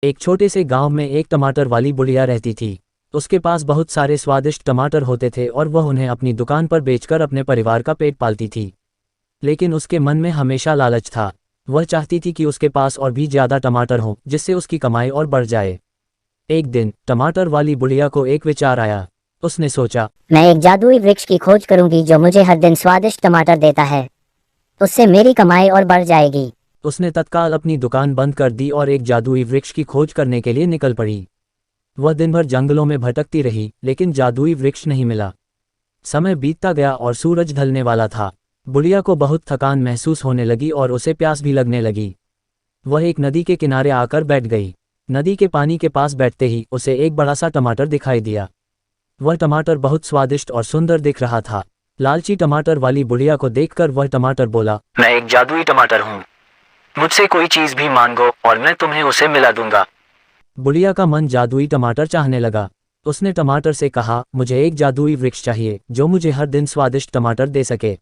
एक छोटे से गांव में एक टमाटर वाली बुढ़िया रहती थी। उसके पास बहुत सारे स्वादिष्ट टमाटर होते थे और वह उन्हें अपनी दुकान पर बेचकर अपने परिवार का पेट पालती थी। लेकिन उसके मन में हमेशा लालच था। वह चाहती थी कि उसके पास और भी ज्यादा टमाटर हों, जिससे उसकी कमाई और बढ़ जाए। एक दिन टमाटर वाली बुढ़िया को एक विचार आया। उसने सोचा, मैं एक जादुई वृक्ष की खोज करूंगी जो मुझे हर दिन स्वादिष्ट टमाटर देता है। उससे मेरी कमाई और बढ़ जाएगी। उसने तत्काल अपनी दुकान बंद कर दी और एक जादुई वृक्ष की खोज करने के लिए निकल पड़ी। वह दिन भर जंगलों में भटकती रही, लेकिन जादुई वृक्ष नहीं मिला। समय बीतता गया और सूरज ढलने वाला था। बुढ़िया को बहुत थकान महसूस होने लगी और उसे प्यास भी लगने लगी। वह एक नदी के किनारे आकर बैठ गई। नदी के पानी के पास बैठते ही उसे एक बड़ा सा टमाटर दिखाई दिया। वह टमाटर बहुत स्वादिष्ट और सुंदर दिख रहा था। लालची टमाटर वाली बुढ़िया को देखकर वह टमाटर बोला, मैं एक जादुई टमाटर हूँ। मुझसे कोई चीज भी मांगो और मैं तुम्हें उसे मिला दूंगा। बुढ़िया का मन जादुई टमाटर चाहने लगा। उसने टमाटर से कहा, मुझे एक जादुई वृक्ष चाहिए जो मुझे हर दिन स्वादिष्ट टमाटर दे सके।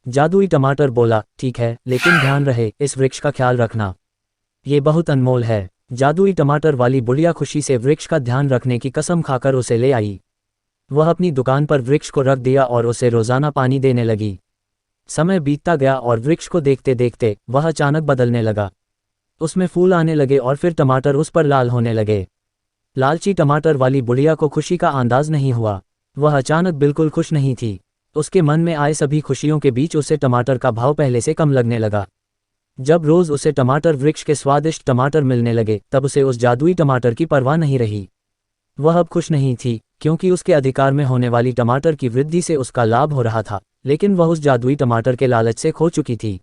जादुई टमाटर बोला, ठीक है, लेकिन ध्यान रहे इस वृक्ष का ख्याल रखना, ये बहुत अनमोल है। जादुई टमाटर वाली बुढ़िया खुशी से वृक्ष का ध्यान रखने की कसम खाकर उसे ले आई। वह अपनी दुकान पर वृक्ष को रख दिया और उसे रोजाना पानी देने लगी। समय बीतता गया और वृक्ष को देखते देखते वह अचानक बदलने लगा। उसमें फूल आने लगे और फिर टमाटर उस पर लाल होने लगे। लालची टमाटर वाली बुढ़िया को खुशी का अंदाज नहीं हुआ। वह अचानक बिल्कुल खुश नहीं थी। उसके मन में आए सभी खुशियों के बीच उसे टमाटर का भाव पहले से कम लगने लगा। जब रोज उसे टमाटर वृक्ष के स्वादिष्ट टमाटर मिलने लगे, तब उसे उस जादुई टमाटर की परवाह नहीं रही। वह अब खुश नहीं थी, क्योंकि उसके अधिकार में होने वाली टमाटर की वृद्धि से उसका लाभ हो रहा था, लेकिन वह उस जादुई टमाटर के लालच से खो चुकी थी।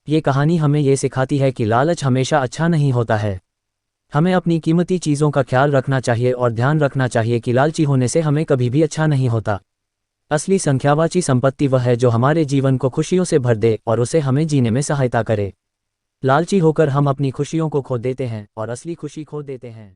ये कहानी हमें ये सिखाती है कि लालच हमेशा अच्छा नहीं होता है। हमें अपनी कीमती चीज़ों का ख्याल रखना चाहिए और ध्यान रखना चाहिए कि लालची होने से हमें कभी भी अच्छा नहीं होता। असली संख्यावाची संपत्ति वह है जो हमारे जीवन को खुशियों से भर दे और उसे हमें जीने में सहायता करे। लालची होकर हम अपनी खुशियों को खो देते हैं और असली खुशी खो देते हैं।